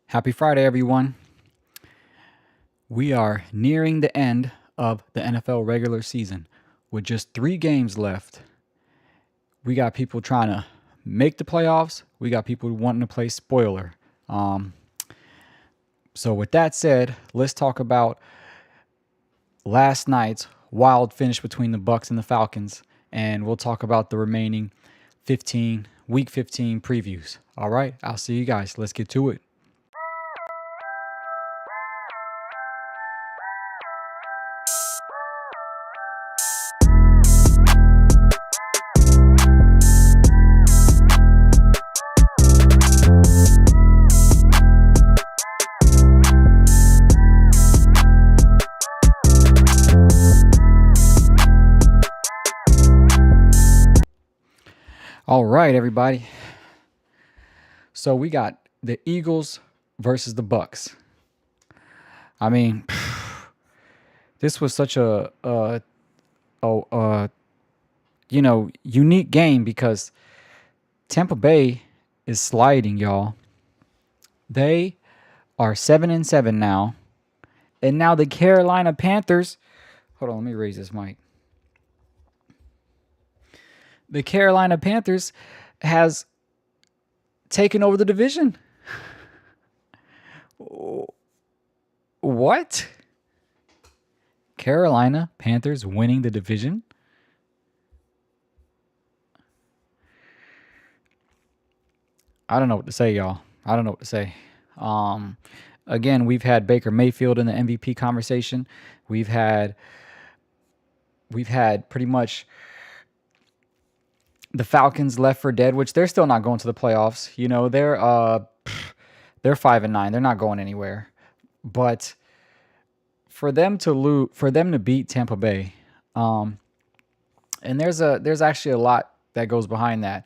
Happy Friday, everyone. We are nearing the end of the NFL regular season with just 3 games left. We got people trying to make the playoffs. We got people wanting to play spoiler. Um, so, with that said, let's talk about last night's wild finish between the Bucks and the Falcons, and we'll talk about the remaining Week 15 previews. All right, I'll see you guys. Let's get to it. All right, everybody. So we got the Eagles versus the Bucks. I mean, this was such a unique game because Tampa Bay is sliding, y'all. They are 7-7 now, and now the Carolina Panthers. Hold on, let me raise this mic. The Carolina Panthers has taken over the division. What? Carolina Panthers winning the division? I don't know what to say, y'all. I don't know what to say. Again, we've had Baker Mayfield in the MVP conversation. We've had pretty much the Falcons left for dead, which they're still not going to the playoffs. You know, they're 5-9. They're not going anywhere. But for them to beat Tampa Bay, and there's actually a lot that goes behind that.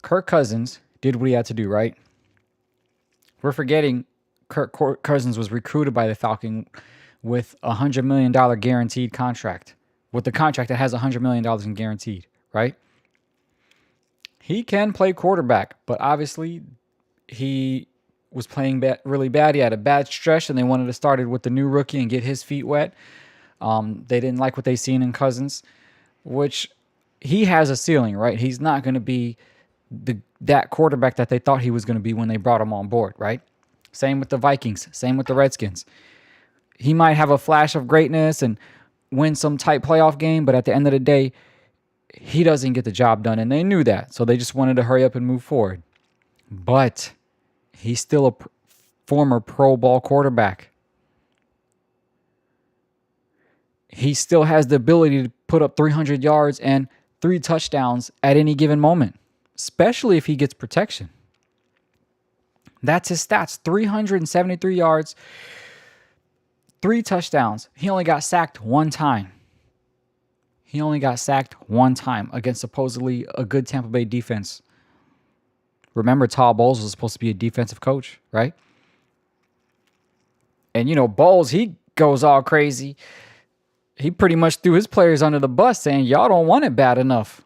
Kirk Cousins did what he had to do, right? We're forgetting Kirk Cousins was recruited by the Falcons with a $100 million guaranteed contract. With the contract that has $100 million in guaranteed, right? He can play quarterback, but obviously he was playing really bad. He had a bad stretch, and they wanted to start it with the new rookie and get his feet wet. They didn't like what they seen in Cousins, which he has a ceiling, right? He's not going to be that quarterback that they thought he was going to be when they brought him on board, right? Same with the Vikings. Same with the Redskins. He might have a flash of greatness and win some tight playoff game, but at the end of the day, he doesn't get the job done, and they knew that, so they just wanted to hurry up and move forward. But he's still a former Pro Bowl quarterback. He still has the ability to put up 300 yards and 3 touchdowns at any given moment, especially if he gets protection. That's his stats: 373 yards, 3 touchdowns. He only got sacked one time. He only got sacked one time against supposedly a good Tampa Bay defense. Remember, Todd Bowles was supposed to be a defensive coach, right? And, Bowles, he goes all crazy. He pretty much threw his players under the bus saying, y'all don't want it bad enough.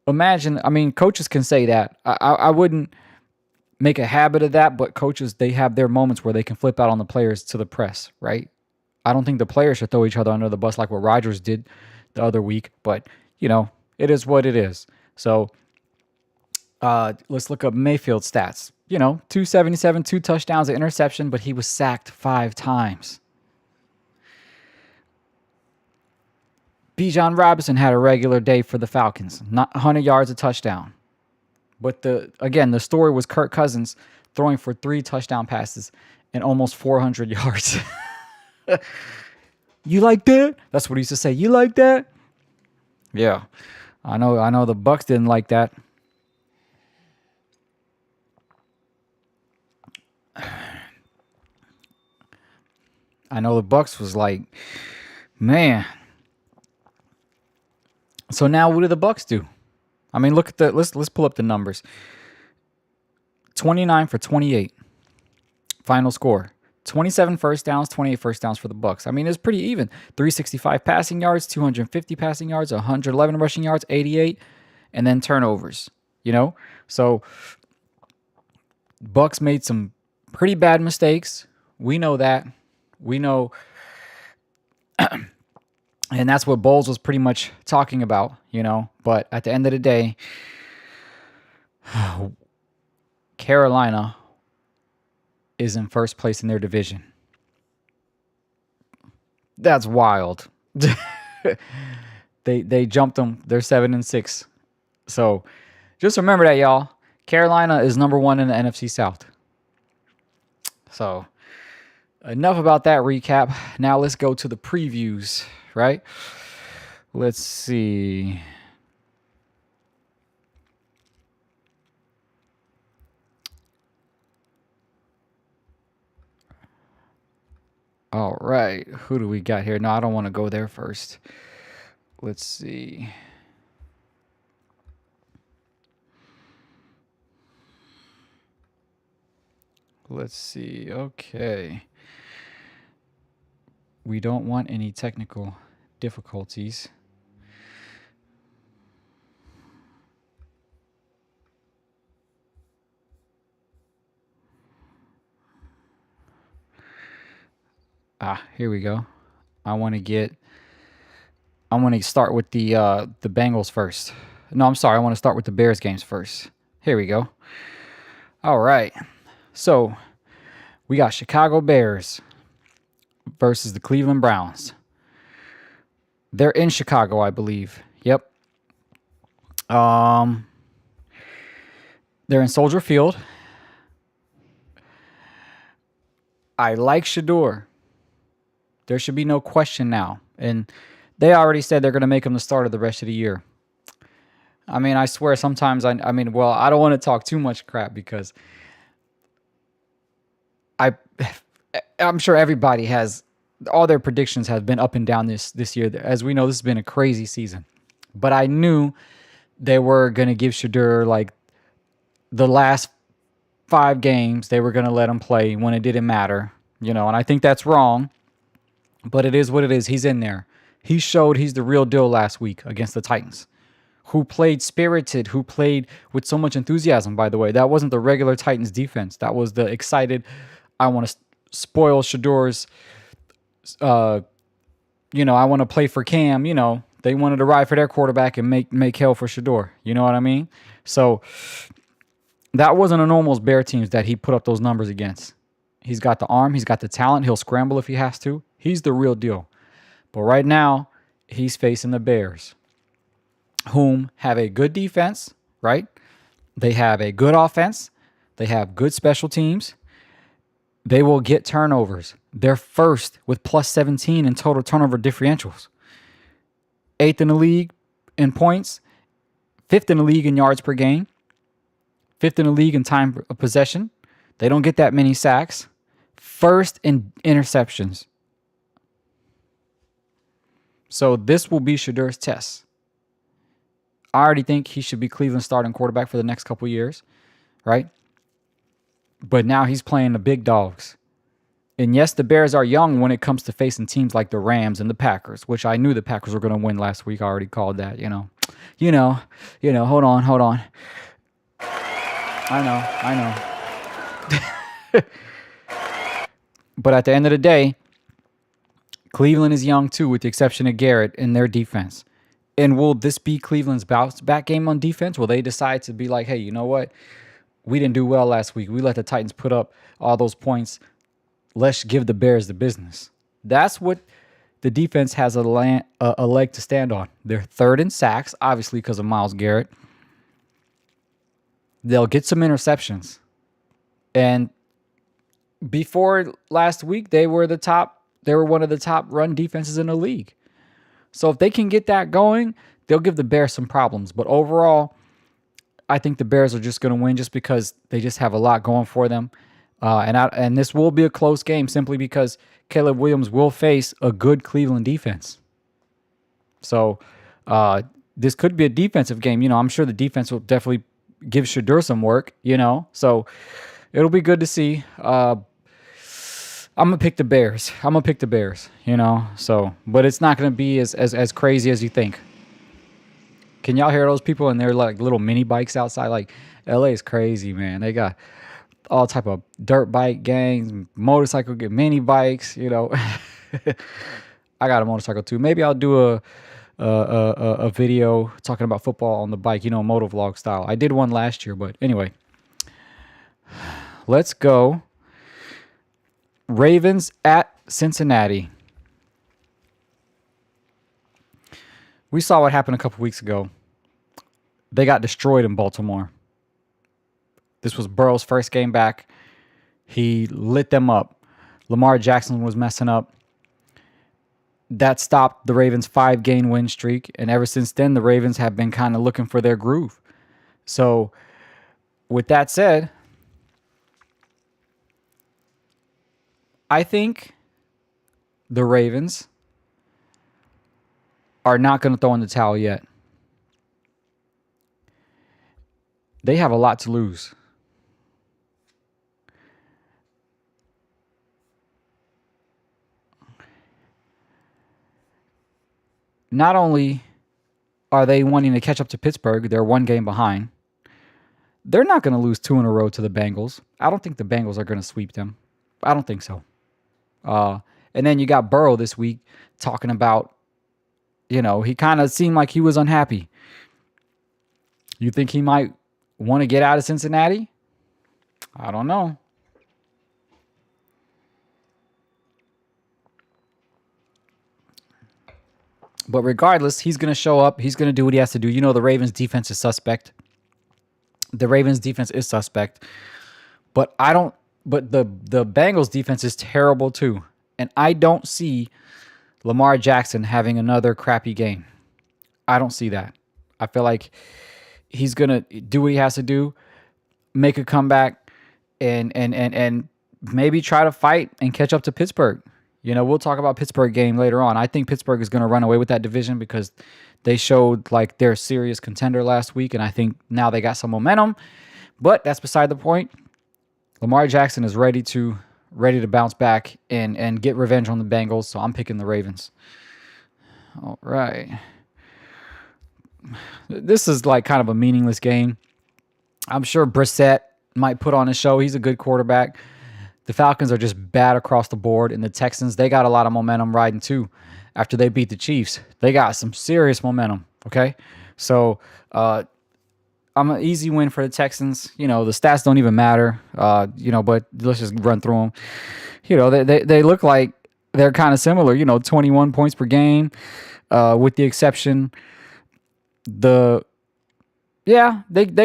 Imagine, coaches can say that. I wouldn't make a habit of that, but coaches, they have their moments where they can flip out on the players to the press, right? I don't think the players should throw each other under the bus like what Rodgers did the other week, but, it is what it is. So let's look up Mayfield's stats. 277, 2 touchdowns, an interception, but he was sacked 5 times. Bijan Robinson had a regular day for the Falcons, not 100 yards, a touchdown. But the story was Kirk Cousins throwing for 3 touchdown passes and almost 400 yards. You like that? That's what he used to say. You like that? Yeah. I know the Bucks didn't like that. I know the Bucks was like, man. So now what do the Bucks do? Look at let's pull up the numbers. 29 for 28. Final score. 27 first downs, 28 first downs for the Bucks. It's pretty even. 365 passing yards, 250 passing yards, 111 rushing yards, 88, and then turnovers. you know? So Bucks made some pretty bad mistakes. We know that. We know, and that's what Bowles was pretty much talking about, you know? But at the end of the day, Carolina is in first place in their division. That's wild. They jumped them. They're 7-6. So just remember that, y'all. Carolina is number 1 in the NFC South. So enough about that recap. Now let's go to the previews, right? Let's see. All right. Who do we got here? No, I don't want to go there first. Let's see. Let's see. Okay. We don't want any technical difficulties. Here we go. I want to start with the Bengals first. No, I'm sorry. I want to start with the Bears games first. Here we go. All right. So we got Chicago Bears versus the Cleveland Browns. They're in Chicago, I believe. Yep. They're in Soldier Field. I like Shador. There should be no question now. And they already said they're going to make him the starter the rest of the year. I mean, I swear sometimes I don't want to talk too much crap because I'm sure everybody has, all their predictions have been up and down this year. As we know, this has been a crazy season. But I knew they were going to give Shador like the last 5 games. They were going to let him play when it didn't matter, you know, and I think that's wrong. But it is what it is. He's in there. He showed he's the real deal last week against the Titans, who played spirited, who played with so much enthusiasm, by the way. That wasn't the regular Titans defense. That was the excited, I want to spoil Shador's, I want to play for Cam. You know, they wanted to ride for their quarterback and make hell for Shador. You know what I mean? So that wasn't a normal Bear teams that he put up those numbers against. He's got the arm. He's got the talent. He'll scramble if he has to. He's the real deal. But right now, he's facing the Bears, whom have a good defense, right? They have a good offense. They have good special teams. They will get turnovers. They're first with plus 17 in total turnover differentials. 8th in the league in points. 5th in the league in yards per game. 5th in the league in time of possession. They don't get that many sacks. First in interceptions. So this will be Shador's test. I already think he should be Cleveland's starting quarterback for the next couple years, right? But now he's playing the big dogs. And yes, the Bears are young when it comes to facing teams like the Rams and the Packers, which I knew the Packers were going to win last week. I already called that, you know. Hold on. I know. But at the end of the day, Cleveland is young too, with the exception of Garrett in their defense. And will this be Cleveland's bounce back game on defense? Will they decide to be like, hey, you know what? We didn't do well last week. We let the Titans put up all those points. Let's give the Bears the business. That's what the defense has a leg to stand on. They're 3rd in sacks, obviously because of Myles Garrett. They'll get some interceptions. And before last week, they were one of the top run defenses in the league. So if they can get that going, they'll give the Bears some problems. But overall, I think the Bears are just going to win just because they just have a lot going for them. And this will be a close game simply because Caleb Williams will face a good Cleveland defense. So this could be a defensive game. You know, I'm sure the defense will definitely give Shador some work, you know. So it'll be good to see. I'm going to pick the Bears. You know. So, but it's not going to be as crazy as you think. Can y'all hear those people? And they're like little mini bikes outside. Like LA is crazy, man. They got all type of dirt bike gangs, motorcycle get mini bikes. I got a motorcycle too. Maybe I'll do a video talking about football on the bike, moto vlog style. I did one last year, but anyway, let's go. Ravens at Cincinnati. We saw what happened a couple weeks ago. They got destroyed in Baltimore. This was Burrow's first game back. He lit them up. Lamar Jackson was messing up. That stopped the Ravens' 5-game win streak. And ever since then, the Ravens have been kind of looking for their groove. So, with that said, I think the Ravens are not going to throw in the towel yet. They have a lot to lose. Not only are they wanting to catch up to Pittsburgh, they're 1 game behind. They're not going to lose 2 in a row to the Bengals. I don't think the Bengals are going to sweep them. I don't think so. And then you got Burrow this week talking about, he kind of seemed like he was unhappy. You think he might want to get out of Cincinnati? I don't know. But regardless, he's going to show up. He's going to do what he has to do. The Ravens defense is suspect. The But the Bengals defense is terrible too. And I don't see Lamar Jackson having another crappy game. I don't see that. I feel like he's going to do what he has to do, make a comeback, and maybe try to fight and catch up to Pittsburgh. We'll talk about Pittsburgh game later on. I think Pittsburgh is going to run away with that division because they showed like they're a serious contender last week, and I think now they got some momentum. But that's beside the point. Lamar Jackson is ready to bounce back and get revenge on the Bengals, so I'm picking the Ravens. All right. This is like kind of a meaningless game. I'm sure Brissett might put on a show. He's a good quarterback. The Falcons are just bad across the board, and the Texans, they got a lot of momentum riding too. After they beat the Chiefs, they got some serious momentum, okay? So I'm an easy win for the Texans. The stats don't even matter, but let's just run through them. They look like they're kind of similar, 21 points per game, with the exception they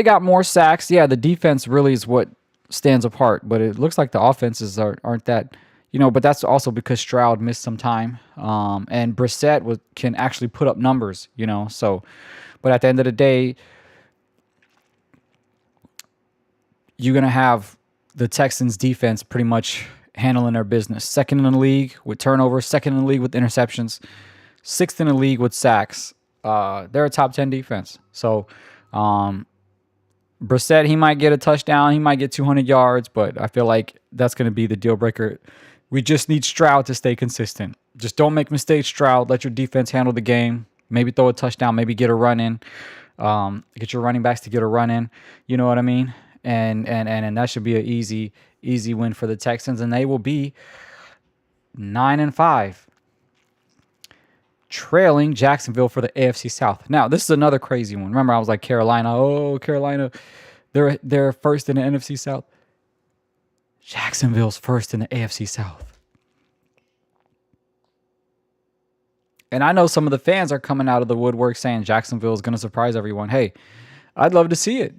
got more sacks. Yeah, the defense really is what stands apart, but it looks like the offenses aren't that, but that's also because Stroud missed some time, and Brissett can actually put up numbers, so, but at the end of the day, you're going to have the Texans defense pretty much handling their business. 2nd in the league with turnovers, 2nd in the league with interceptions, 6th in the league with sacks. They're a top 10 defense. So, Brissett, he might get a touchdown. He might get 200 yards, but I feel like that's going to be the deal breaker. We just need Stroud to stay consistent. Just don't make mistakes, Stroud. Let your defense handle the game. Maybe throw a touchdown. Maybe get a run in. Get your running backs to get a run in. You know what I mean? And that should be an easy win for the Texans, and they will be 9-5, trailing Jacksonville for the AFC South. Now, this is another crazy one. Remember, I was like Carolina. Oh, Carolina, they're first in the NFC South. Jacksonville's first in the AFC South. And I know some of the fans are coming out of the woodwork saying Jacksonville is going to surprise everyone. Hey, I'd love to see it,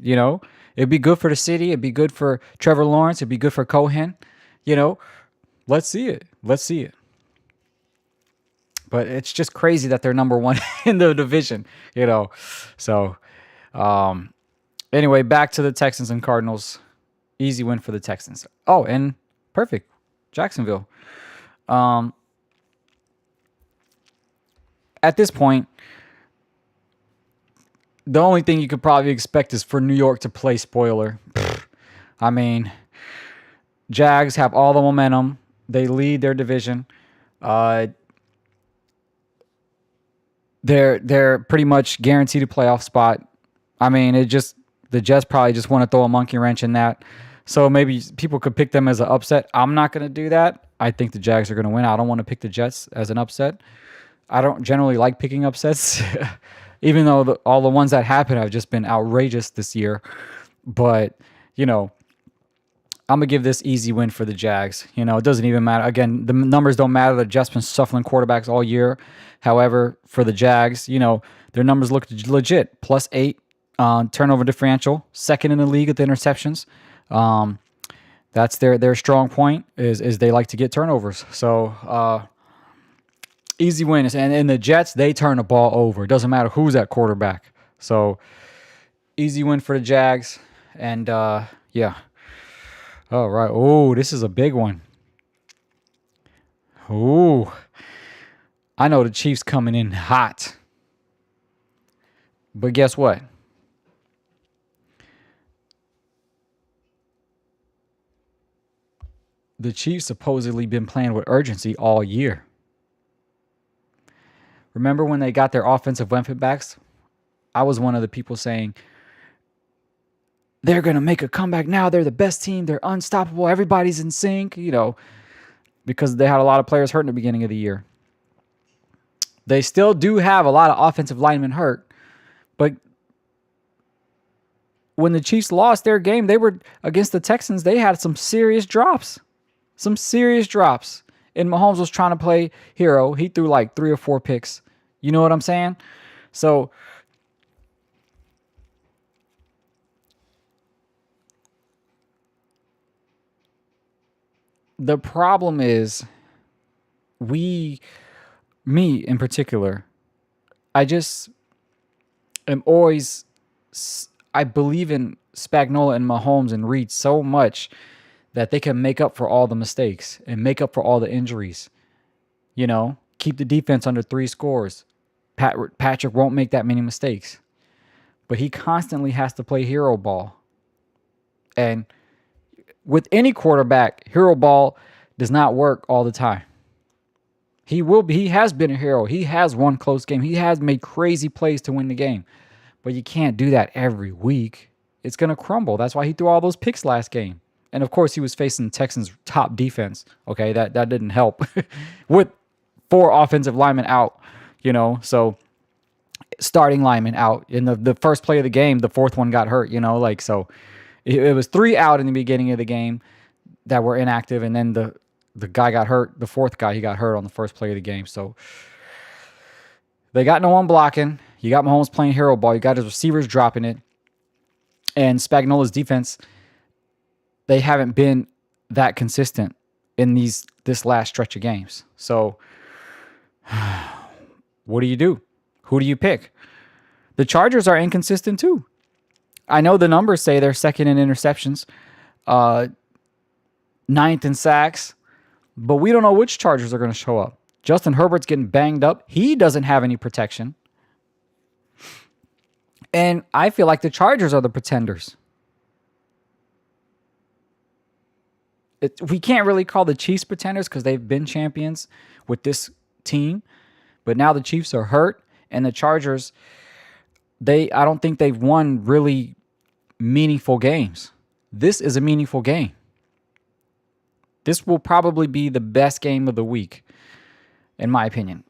It'd be good for the city. It'd be good for Trevor Lawrence. It'd be good for Cohen. Let's see it. But it's just crazy that they're number 1 in the division, So, anyway, back to the Texans and Cardinals. Easy win for the Texans. Oh, and perfect. Jacksonville. At this point, the only thing you could probably expect is for New York to play spoiler. I mean, Jags have all the momentum. They lead their division. they're pretty much guaranteed a playoff spot. I mean, the Jets probably just want to throw a monkey wrench in that. So maybe people could pick them as an upset. I'm not going to do that. I think the Jags are going to win. I don't want to pick the Jets as an upset. I don't generally like picking upsets, even though all the ones that happen have just been outrageous this year. But, you know, I'm going to give this easy win for the Jags. You know, it doesn't even matter. Again, the numbers don't matter. The Jets been shuffling quarterbacks all year. However, for the Jags, you know, their numbers look legit. +8 turnover differential, second in the league at the interceptions. That's their strong point is they like to get turnovers. So easy win. And the Jets, they turn the ball over. It doesn't matter who's at quarterback. So easy win for the Jags. And yeah. All right. Oh, this is a big one. Oh, I know the Chiefs coming in hot. But guess what? The Chiefs supposedly been playing with urgency all year. Remember when they got their offensive weapon backs? I was one of the people saying, they're going to make a comeback now. They're the best team. They're unstoppable. Everybody's in sync, you know, because they had a lot of players hurt in the beginning of the year. They still do have a lot of offensive linemen hurt, but when the Chiefs lost their game, they were against the Texans. They had some serious drops. Some serious drops. And Mahomes was trying to play hero. He threw like 3 or 4 picks. You know what I'm saying? So the problem is me in particular, I just am always, I believe in Spagnuolo and Mahomes and Reed so much that they can make up for all the mistakes and make up for all the injuries. You know, keep the defense under 3 scores. Patrick won't make that many mistakes. But he constantly has to play hero ball. And with any quarterback, hero ball does not work all the time. He has been a hero. He has won close game. He has made crazy plays to win the game. But you can't do that every week. It's going to crumble. That's why he threw all those picks last game. And of course, he was facing Texans' top defense. Okay, that didn't help. With 4 offensive linemen out, you know, so starting linemen out. In the first play of the game, the 4th one got hurt, you know, like, so it was 3 out in the beginning of the game that were inactive, and then the guy got hurt. The 4th guy, he got hurt on the first play of the game. So they got no one blocking. You got Mahomes playing hero ball. You got his receivers dropping it. And Spagnuolo's defense, they haven't been that consistent in this last stretch of games. So what do you do? Who do you pick? The Chargers are inconsistent too. I know the numbers say they're second in interceptions, 9th in sacks, but we don't know which Chargers are going to show up. Justin Herbert's getting banged up. He doesn't have any protection. And I feel like the Chargers are the pretenders. We can't really call the Chiefs pretenders because they've been champions with this team. But now the Chiefs are hurt, and the Chargers, I don't think they've won really meaningful games. This is a meaningful game. This will probably be the best game of the week, in my opinion.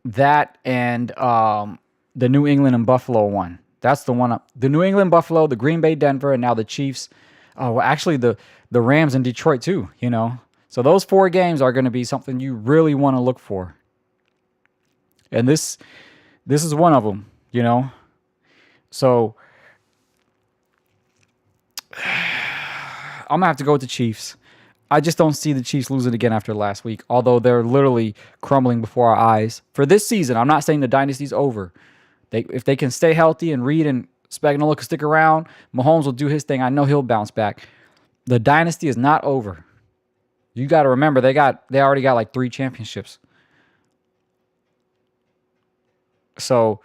That and the New England and Buffalo one. That's the one. The New England, Buffalo, the Green Bay, Denver, and now the Chiefs. Oh, well, actually, the Rams in Detroit too, you know. So those 4 games are going to be something you really want to look for. And this is one of them, you know. So I'm going to have to go with the Chiefs. I just don't see the Chiefs losing again after last week, although they're literally crumbling before our eyes. For this season, I'm not saying the dynasty's over. If they can stay healthy and Reed and Spagnuolo can stick around, Mahomes will do his thing. I know he'll bounce back. The dynasty is not over. You got to remember, they already got like 3 championships. So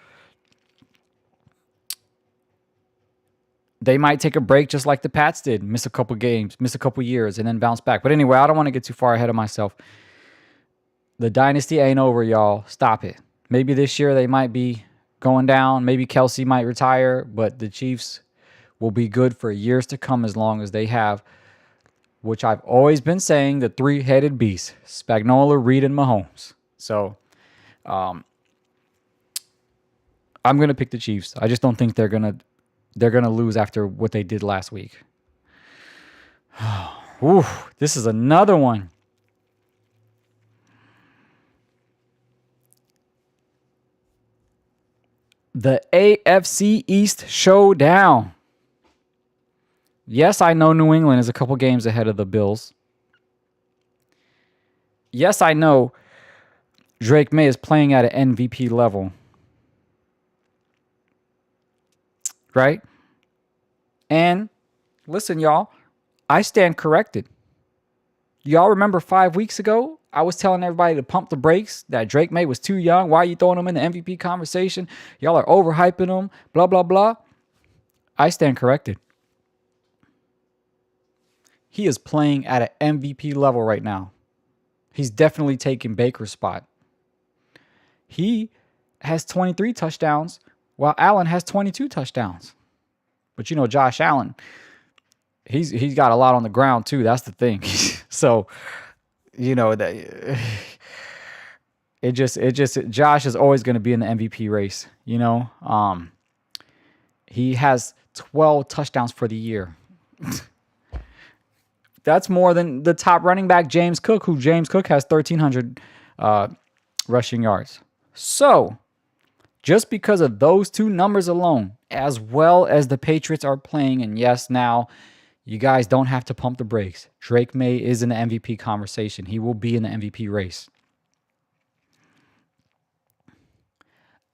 they might take a break just like the Pats did, miss a couple games, miss a couple years, and then bounce back. But anyway, I don't want to get too far ahead of myself. The dynasty ain't over, y'all. Stop it. Maybe this year they might be going down. Maybe Kelsey might retire, but the Chiefs will be good for years to come as long as they have, which I've always been saying, the three-headed beast: Spagnuolo, Reed, and Mahomes. So I'm gonna pick the Chiefs. I just don't think they're gonna lose after what they did last week. Ooh, this is another one. The AFC East showdown. Yes, I know New England is a couple games ahead of the Bills. Yes, I know Drake May is playing at an MVP level. Right? And listen, y'all, I stand corrected. Y'all remember 5 weeks ago, I was telling everybody to pump the brakes, that Drake May was too young. Why are you throwing him in the MVP conversation? Y'all are overhyping him, blah, blah, blah. I stand corrected. He is playing at an MVP level right now. He's definitely taking Baker's spot. He has 23 touchdowns while Allen has 22 touchdowns. But you know, Josh Allen, he's got a lot on the ground too. That's the thing. So, you know, it just Josh is always going to be in the MVP race, you know. He has 12 touchdowns for the year. That's more than the top running back, James Cook, who James Cook has 1,300 rushing yards. So, just because of those two numbers alone, as well as the Patriots are playing, and yes, now you guys don't have to pump the brakes. Drake May is in the MVP conversation. He will be in the MVP race.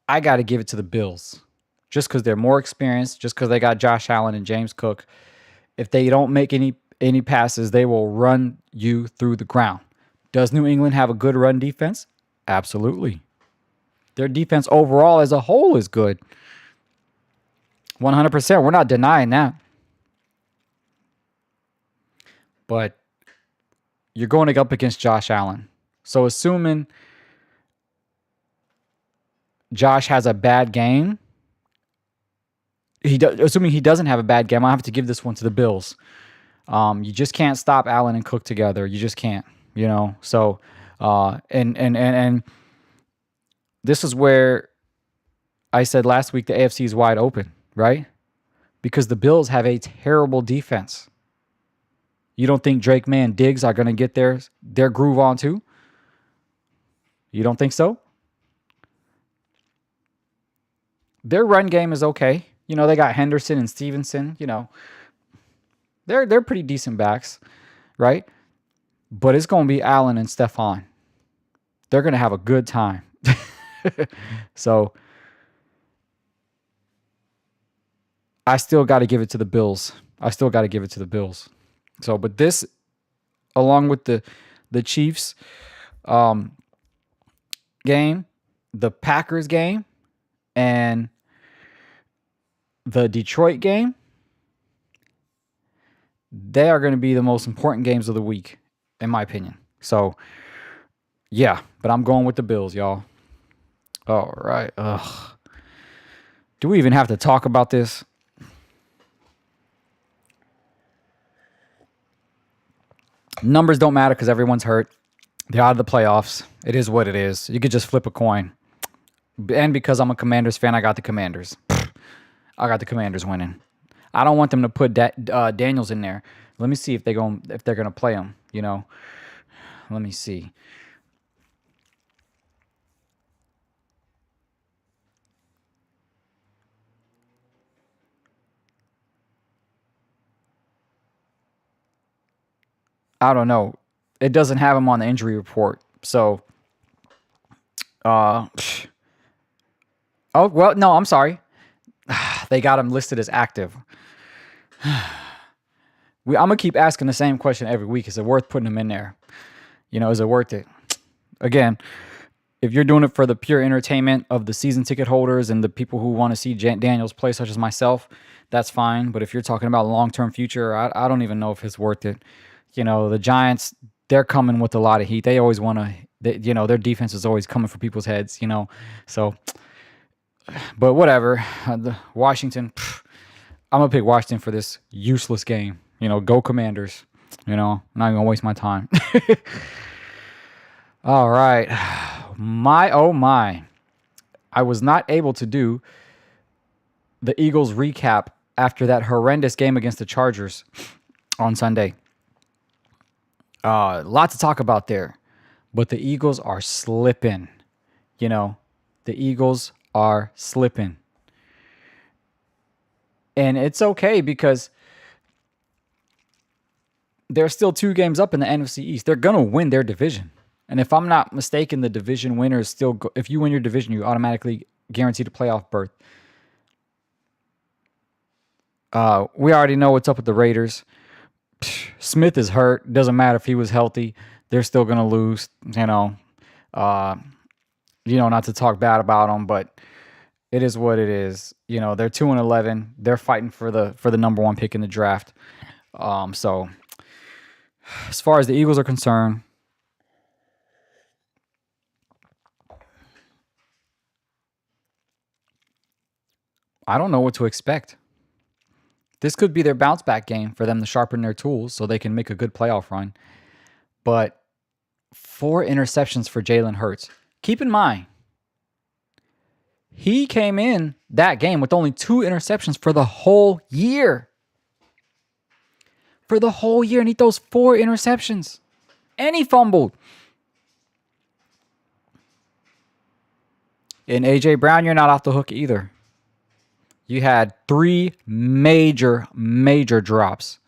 I got to give it to the Bills. Just because they're more experienced, just because they got Josh Allen and James Cook. If they don't make any passes, they will run you through the ground. Does New England have a good run defense? Absolutely. Their defense overall as a whole is good. 100%. We're not denying that. But you're going up against Josh Allen. So assuming Josh has a bad game, assuming he doesn't have a bad game, I have to give this one to the Bills. You just can't stop Allen and Cook together. You just can't, you know. So, and this is where I said last week the AFC is wide open, right? Because the Bills have a terrible defense. You don't think Drake May and Diggs are going to get their groove on too? You don't think so? Their run game is okay. You know, they got Henderson and Stevenson, you know. They're pretty decent backs, right? But it's going to be Allen and Stephon. They're going to have a good time. So I still got to give it to the Bills. So, but this, along with the Chiefs game, the Packers game, and the Detroit game, they are going to be the most important games of the week, in my opinion. So, yeah, but I'm going with the Bills, y'all. All right. Ugh. Do we even have to talk about this? Numbers don't matter because everyone's hurt. They're out of the playoffs. It is what it is. You could just flip a coin. And because I'm a Commanders fan, I got the Commanders. I got the Commanders winning. I don't want them to put Daniels in there. Let me see if they're gonna play him. You know, let me see. I don't know. It doesn't have him on the injury report. So, oh well, no, I'm sorry. They got him listed as active. I'm gonna keep asking the same question every week. Is it worth putting him in there? You know, is it worth it? Again, if you're doing it for the pure entertainment of the season ticket holders and the people who want to see Daniels play, such as myself, that's fine. But if you're talking about long-term future, I don't even know if it's worth it. You know, the Giants, they're coming with a lot of heat. They always want to their defense is always coming for people's heads. So, but whatever. Washington, I'm gonna pick Washington for this useless game. Go Commanders. I'm not gonna waste my time. All right, my oh my, I was not able to do the Eagles recap after that horrendous game against the Chargers on Sunday. Lot to talk about there, but the Eagles are slipping. The Eagles are slipping. And it's okay because they're still 2 games up in the NFC East. They're going to win their division. And if I'm not mistaken, the division winner is still... if you win your division, you automatically guaranteed a playoff berth. We already know what's up with the Raiders. Smith is hurt. Doesn't matter if he was healthy. They're still going to lose. Not to talk bad about them, but it is what it is. They're 2-11. They're fighting for the number 1 pick in the draft. So as far as the Eagles are concerned, I don't know what to expect. This could be their bounce back game for them to sharpen their tools so they can make a good playoff run. But 4 interceptions for Jalen Hurts. Keep in mind, he came in that game with only 2 interceptions for the whole year. For the whole year, and he throws 4 interceptions. And he fumbled. And A.J. Brown, you're not off the hook either. You had 3 major drops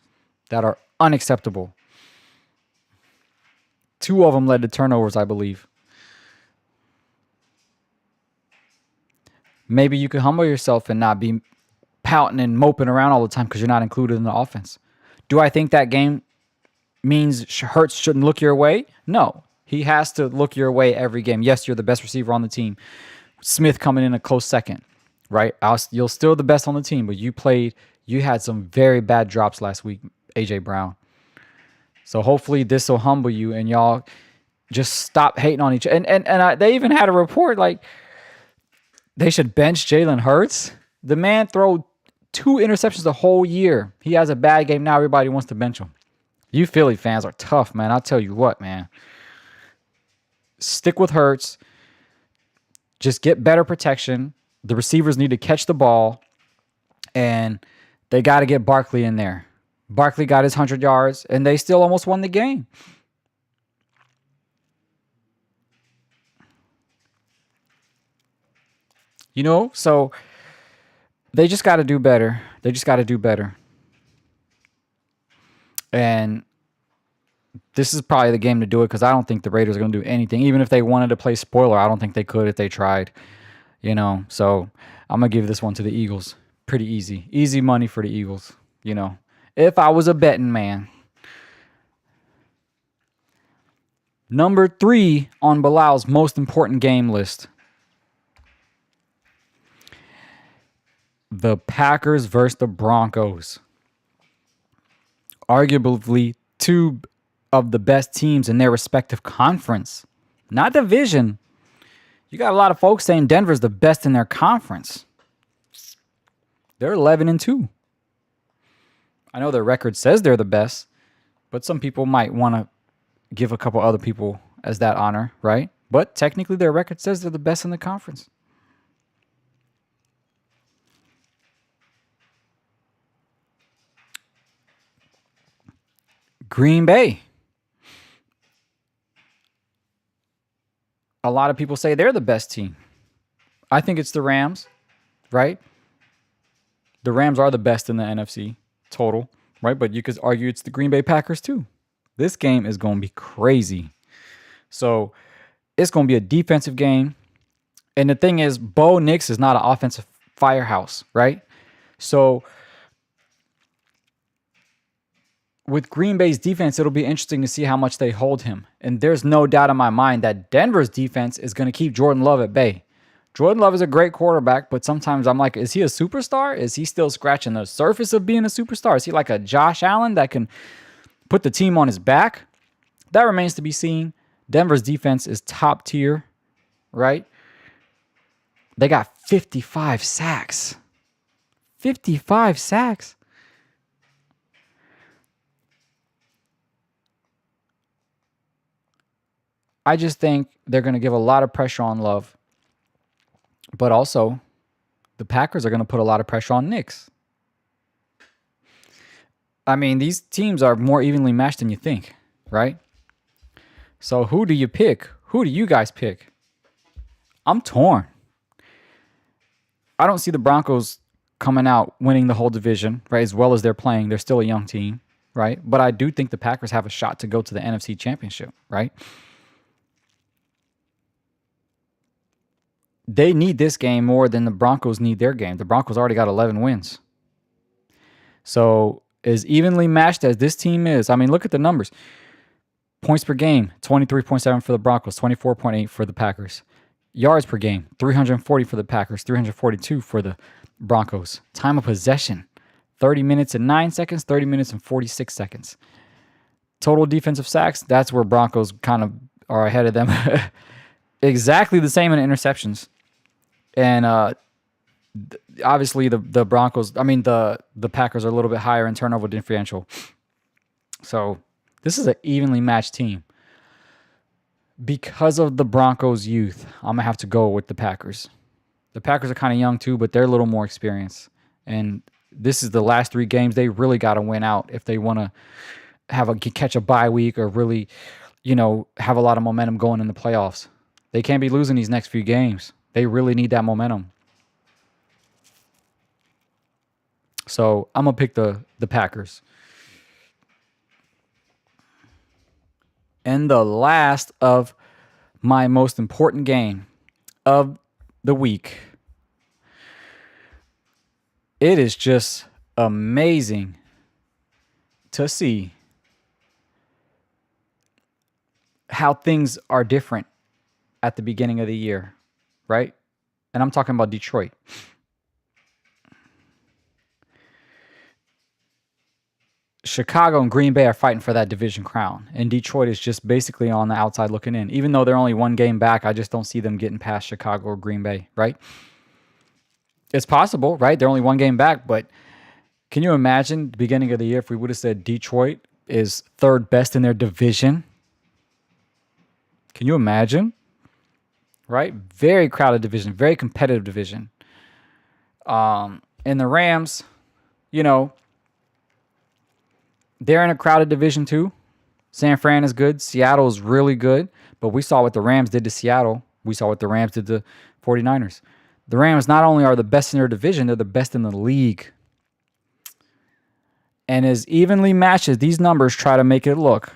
that are unacceptable. 2 of them led to turnovers, I believe. Maybe you could humble yourself and not be pouting and moping around all the time because you're not included in the offense. Do I think that game means Hurts shouldn't look your way? No. He has to look your way every game. Yes, you're the best receiver on the team. Smith coming in a close second. Right? You're still the best on the team, but you had some very bad drops last week, A.J. Brown. So hopefully this will humble you and y'all just stop hating on each other. And they even had a report like they should bench Jalen Hurts. The man threw 2 interceptions the whole year. He has a bad game now. Everybody wants to bench him. You Philly fans are tough, man. I'll tell you what, man. Stick with Hurts. Just get better protection. The receivers need to catch the ball, and they got to get Barkley in there. Barkley got his 100 yards, and they still almost won the game. So they just got to do better. They just got to do better. And this is probably the game to do it because I don't think the Raiders are going to do anything. Even if they wanted to play spoiler, I don't think they could if they tried. So I'm going to give this one to the Eagles. Pretty easy. Easy money for the Eagles, if I was a betting man. Number 3 on Bilal's most important game list. The Packers versus the Broncos. Arguably 2 of the best teams in their respective conference. Not division. You got a lot of folks saying Denver's the best in their conference. They're 11-2. I know their record says they're the best, but some people might want to give a couple other people as that honor, right? But technically their record says they're the best in the conference. Green Bay. A lot of people say they're the best team. I think it's the Rams, right? The Rams are the best in the NFC total, right? But you could argue it's the Green Bay Packers too. This game is going to be crazy. So it's going to be a defensive game. And the thing is, Bo Nix is not an offensive firehouse, right? So with Green Bay's defense, it'll be interesting to see how much they hold him. And there's no doubt in my mind that Denver's defense is going to keep Jordan Love at bay. Jordan Love is a great quarterback, but sometimes I'm like, is he a superstar? Is he still scratching the surface of being a superstar? Is he like a Josh Allen that can put the team on his back? That remains to be seen. Denver's defense is top tier, right? They got 55 sacks. 55 sacks. I just think they're going to give a lot of pressure on Love. But also, the Packers are going to put a lot of pressure on Knicks. I mean, these teams are more evenly matched than you think, right? So who do you pick? Who do you guys pick? I'm torn. I don't see the Broncos coming out winning the whole division, right? As well as they're playing. They're still a young team, right? But I do think the Packers have a shot to go to the NFC Championship, right? They need this game more than the Broncos need their game. The Broncos already got 11 wins. So as evenly matched as this team is, I mean, look at the numbers. Points per game, 23.7 for the Broncos, 24.8 for the Packers. Yards per game, 340 for the Packers, 342 for the Broncos. Time of possession, 30 minutes and 9 seconds, 30 minutes and 46 seconds. Total defensive sacks, that's where Broncos kind of are ahead of them. Exactly the same in interceptions. And obviously the Broncos, I mean the Packers are a little bit higher in turnover differential. So this is an evenly matched team. Because of the Broncos' youth, I'm going to have to go with the Packers. The Packers are kind of young too, but they're a little more experienced. And this is the last 3 games they really got to win out if they want to catch a bye week or really, have a lot of momentum going in the playoffs. They can't be losing these next few games. They really need that momentum. So I'm going to pick the Packers. And the last of my most important game of the week. It is just amazing to see how things are different at the beginning of the year, right? And I'm talking about Detroit. Chicago and Green Bay are fighting for that division crown, and Detroit is just basically on the outside looking in. Even though they're only 1 game back, I just don't see them getting past Chicago or Green Bay, right? It's possible, right? They're only 1 game back, but can you imagine the beginning of the year if we would have said Detroit is 3rd best in their division? Can you imagine? Right? Very crowded division, very competitive division. And the Rams, they're in a crowded division too. San Fran is good. Seattle is really good. But we saw what the Rams did to Seattle. We saw what the Rams did to 49ers. The Rams not only are the best in their division, they're the best in the league. And as evenly matched as these numbers try to make it look.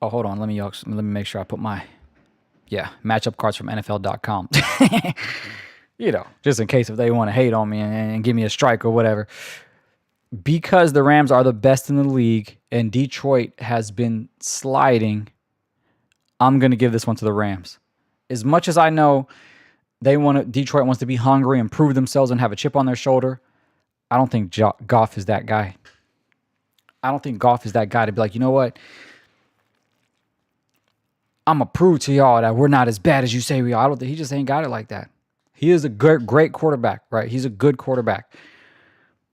Oh, hold on. Let me make sure I put my matchup cards from NFL.com. Just in case if they want to hate on me and give me a strike or whatever. Because the Rams are the best in the league and Detroit has been sliding, I'm going to give this one to the Rams. As much as I know Detroit wants to be hungry and prove themselves and have a chip on their shoulder, I don't think Goff is that guy. I don't think Goff is that guy to be like, you know what? I'm going to prove to y'all that we're not as bad as you say we are. I don't think he just ain't got it like that. He is a great quarterback, right? He's a good quarterback.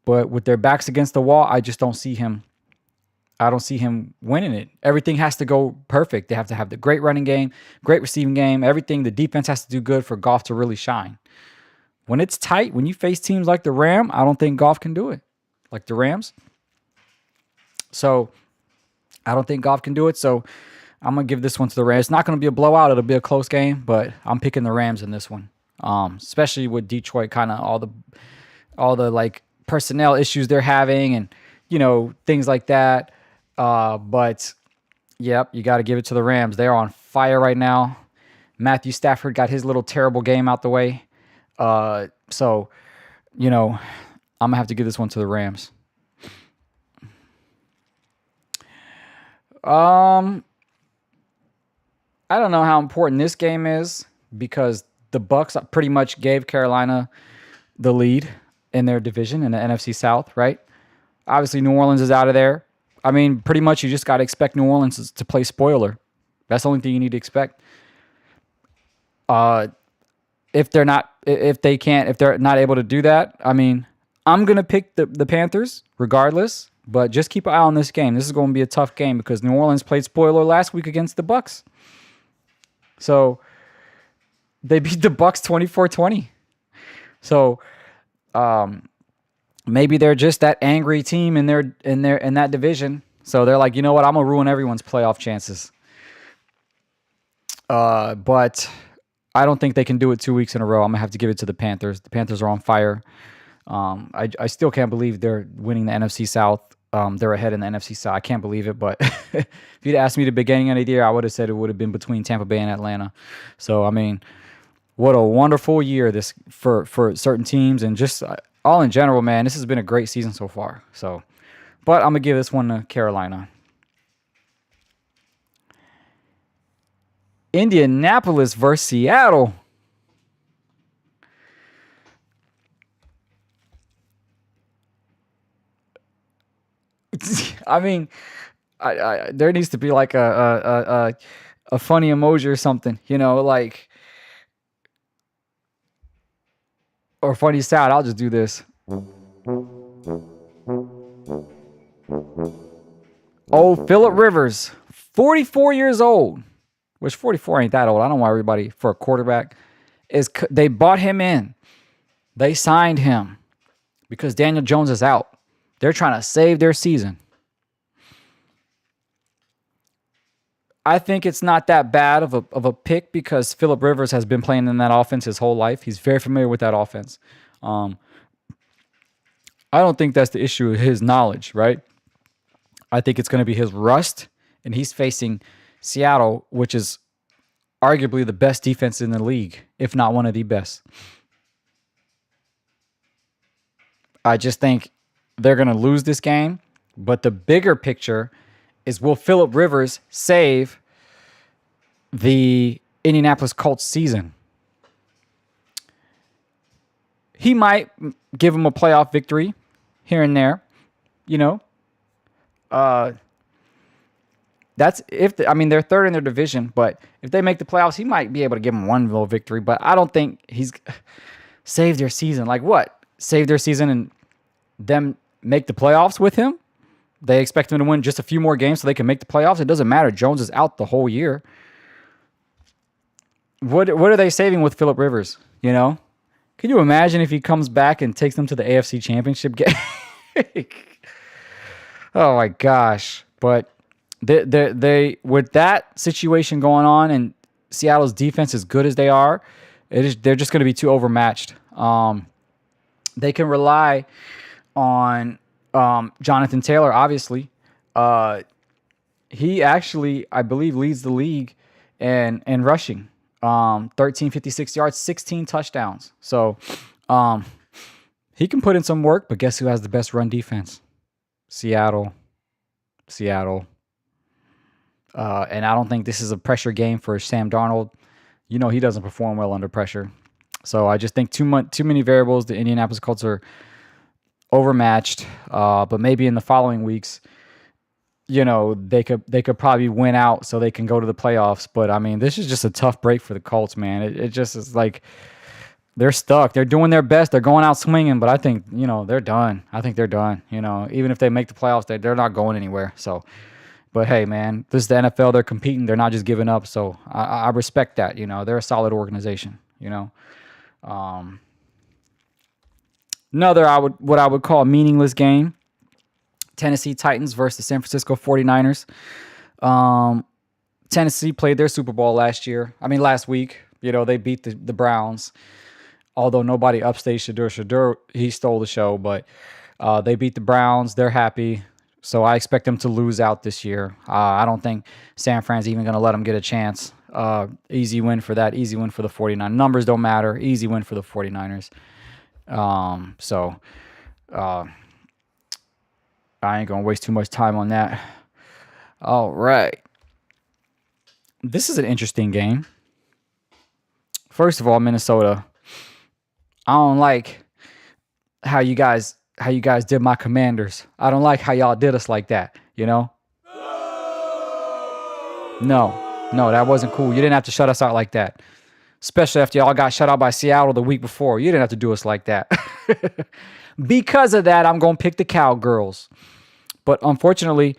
But with their backs against the wall, I just don't see him. I don't see him winning it. Everything has to go perfect. They have to have the great running game, great receiving game, everything. The defense has to do good for Goff to really shine. When it's tight, when you face teams like the Rams, I don't think Goff can do it. Like the Rams. So I don't think Goff can do it. So I'm going to give this one to the Rams. It's not going to be a blowout. It'll be a close game, but I'm picking the Rams in this one. Especially with Detroit, kind of all the like personnel issues they're having and, things like that. But, yep, you got to give it to the Rams. They're on fire right now. Matthew Stafford got his little terrible game out the way. So, I'm going to have to give this one to the Rams. I don't know how important this game is because the Bucs pretty much gave Carolina the lead in their division in the NFC South, right? Obviously, New Orleans is out of there. I mean, pretty much you just got to expect New Orleans to play spoiler. That's the only thing you need to expect. If they're not, if they're not able to do that, I mean, I'm gonna pick the Panthers regardless. But just keep an eye on this game. This is going to be a tough game because New Orleans played spoiler last week against the Bucks. So they beat the Bucks 24-20. So maybe they're just that angry team in that division. So they're like, you know what? I'm gonna ruin everyone's playoff chances. But I don't think they can do it 2 weeks in a row. I'm gonna have to give it to the Panthers. The Panthers are on fire. I still can't believe they're winning the NFC South. They're ahead in the NFC South. I can't believe it, but if you'd asked me the beginning of the year, I would have said it would have been between Tampa Bay and Atlanta. So, I mean, what a wonderful year this for certain teams, and just all in general, man. This has been a great season so far. So, but I'm gonna give this one to Carolina. Indianapolis versus Seattle. I mean, there needs to be like a funny emoji or something, like, or funny sound. I'll just do this. Oh, Phillip Rivers, 44 years old, which 44 ain't that old. I don't want everybody for a quarterback. They bought him in. They signed him because Daniel Jones is out. They're trying to save their season. I think it's not that bad of a pick because Phillip Rivers has been playing in that offense his whole life. He's very familiar with that offense. I don't think that's the issue of his knowledge, right? I think it's going to be his rust, and he's facing Seattle, which is arguably the best defense in the league, if not one of the best. I just think they're going to lose this game, but the bigger picture is, will Phillip Rivers save the Indianapolis Colts season? He might give them a playoff victory here and there, That's they're third in their division, but if they make the playoffs, he might be able to give them one little victory. But I don't think he's saved their season. Like what? Save their season and them make the playoffs with him? They expect him to win just a few more games so they can make the playoffs. It doesn't matter. Jones is out the whole year. What are they saving with Phillip Rivers? Can you imagine if he comes back and takes them to the AFC Championship game? Oh my gosh! But they with that situation going on and Seattle's defense as good as they are, they're just going to be too overmatched. They can rely on Jonathan Taylor, obviously. He actually, I believe, leads the league in rushing. 1356 yards, 16 touchdowns. So he can put in some work, but guess who has the best run defense? Seattle. And I don't think this is a pressure game for Sam Darnold. He doesn't perform well under pressure. So I just think too many variables. The Indianapolis Colts are overmatched. But maybe in the following weeks, they could probably win out so they can go to the playoffs. But I mean, this is just a tough break for the Colts, man. It just is like they're stuck. They're doing their best. They're going out swinging, but I think, they're done. I think they're done. Even if they make the playoffs, they're not going anywhere. So, but hey, man, this is the NFL. They're competing. They're not just giving up. So I respect that. They're a solid organization. Another what I would call a meaningless game. Tennessee Titans versus the San Francisco 49ers. Tennessee played their Super Bowl last week. They beat the Browns. Although nobody upstaged Shadur, he stole the show. But they beat the Browns. They're happy. So I expect them to lose out this year. I don't think San Fran's even going to let them get a chance. Easy win for that. Easy win for the 49ers. Numbers don't matter. Easy win for the 49ers. I ain't going to waste too much time on that. All right. This is an interesting game. First of all, Minnesota. I don't like how you guys did my Commanders. I don't like how y'all did us like that. You know? No, that wasn't cool. You didn't have to shut us out like that. Especially after y'all got shut out by Seattle the week before. You didn't have to do us like that. Because of that, I'm going to pick the Cowgirls. But unfortunately,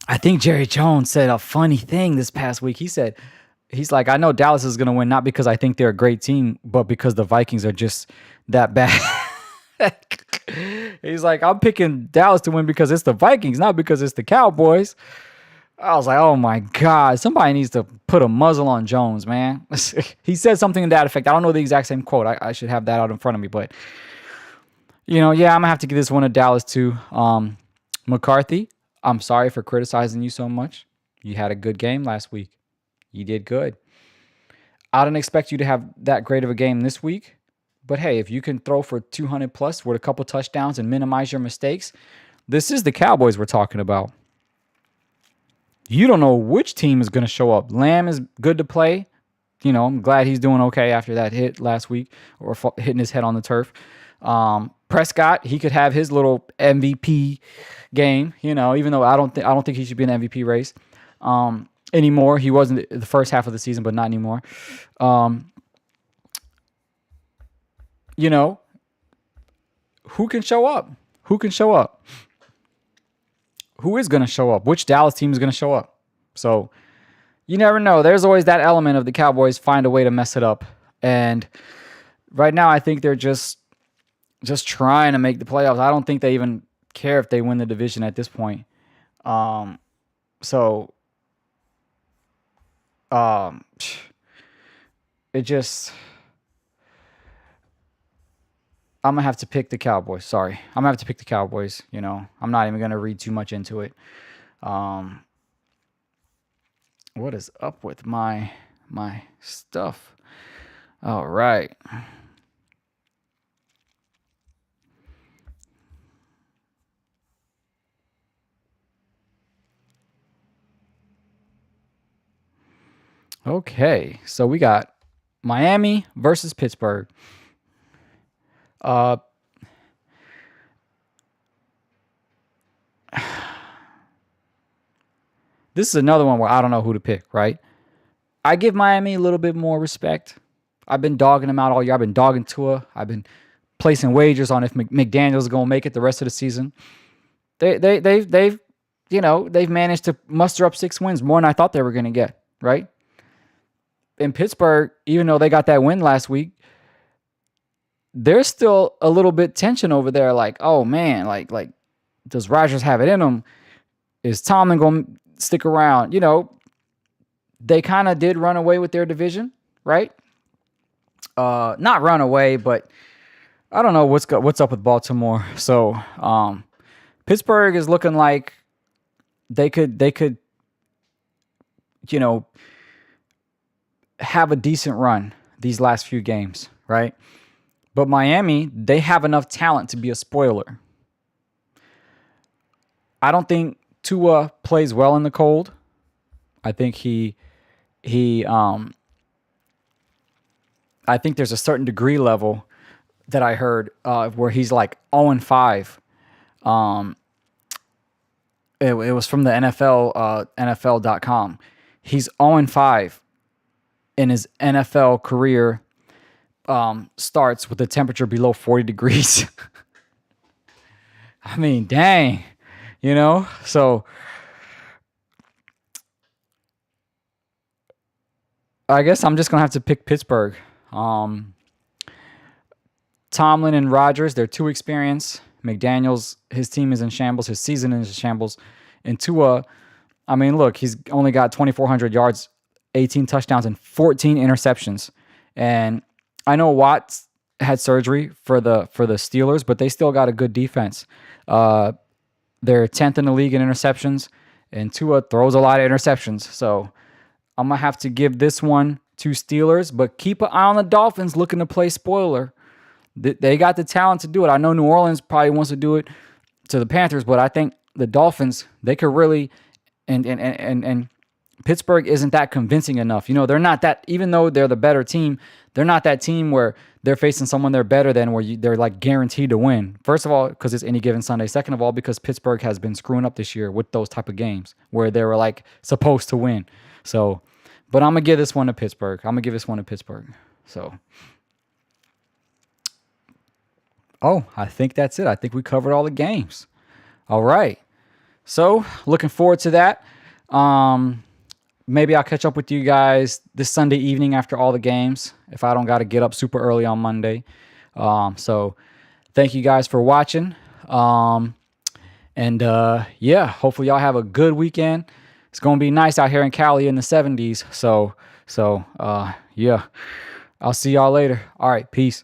I think Jerry Jones said a funny thing this past week. He's like, I know Dallas is going to win, not because I think they're a great team, but because the Vikings are just that bad. He's like, I'm picking Dallas to win because it's the Vikings, not because it's the Cowboys. I was like, oh my God, somebody needs to put a muzzle on Jones, man. He said something to that effect. I don't know the exact same quote. I should have that out in front of me, but yeah, I'm gonna have to give this one to Dallas too. McCarthy, I'm sorry for criticizing you so much. You had a good game last week. You did good. I didn't expect you to have that great of a game this week, but hey, if you can throw for 200 plus with a couple touchdowns and minimize your mistakes, this is the Cowboys we're talking about. You don't know which team is going to show up. Lamb is good to play. I'm glad he's doing okay after that hit last week or hitting his head on the turf. Prescott, he could have his little MVP game, even though I don't think he should be in the MVP race anymore. He wasn't the first half of the season, but not anymore. Who can show up? Who can show up? Who is going to show up? Which Dallas team is going to show up? So you never know. There's always that element of the Cowboys find a way to mess it up. And right now, I think they're just trying to make the playoffs. I don't think they even care if they win the division at this point. It just... I'm going to have to pick the Cowboys. Sorry. I'm going to have to pick the Cowboys. I'm not even going to read too much into it. What is up with my stuff? All right. Okay. So we got Miami versus Pittsburgh. This is another one where I don't know who to pick, right? I give Miami a little bit more respect. I've been dogging them out all year. I've been dogging Tua. I've been placing wagers on if McDaniels is going to make it the rest of the season. They've managed to muster up 6 wins, more than I thought they were going to get, right? In Pittsburgh, even though they got that win last week, there's still a little bit tension over there. Like, oh man, like does Rodgers have it in him? Is Tomlin going to stick around? They kind of did run away with their division, right? Not run away, but I don't know what's up with Baltimore. So Pittsburgh is looking like they could have a decent run these last few games, right? But Miami, they have enough talent to be a spoiler. I don't think Tua plays well in the cold. I think I think there's a certain degree level that I heard where he's like 0-5. It was from the NFL, NFL.com. He's 0-5 in his NFL career. Starts with a temperature below 40 degrees. I mean, dang, so I guess I'm just going to have to pick Pittsburgh. Tomlin and Rodgers, they're too experienced. McDaniels, his team is in shambles. His season is in shambles. And Tua, I mean, look, he's only got 2,400 yards, 18 touchdowns, and 14 interceptions. And I know Watts had surgery for the Steelers, but they still got a good defense. They're 10th in the league in interceptions, and Tua throws a lot of interceptions. So I'm going to have to give this one to Steelers, but keep an eye on the Dolphins looking to play spoiler. They got the talent to do it. I know New Orleans probably wants to do it to the Panthers, but I think the Dolphins, they could really, and Pittsburgh isn't that convincing enough. They're not that, even though they're the better team, They're not that team where they're facing someone they're better than, where they're like guaranteed to win. First of all, because it's any given Sunday. Second of all, because Pittsburgh has been screwing up this year with those type of games where they were like supposed to win. So, but I'm gonna give this one to Pittsburgh. So, oh, I think that's it. I think we covered all the games. All right. So, looking forward to that. Maybe I'll catch up with you guys this Sunday evening after all the games if I don't got to get up super early on Monday. So thank you guys for watching. Yeah, hopefully y'all have a good weekend. It's going to be nice out here in Cali in the 70s. So yeah, I'll see y'all later. All right, peace.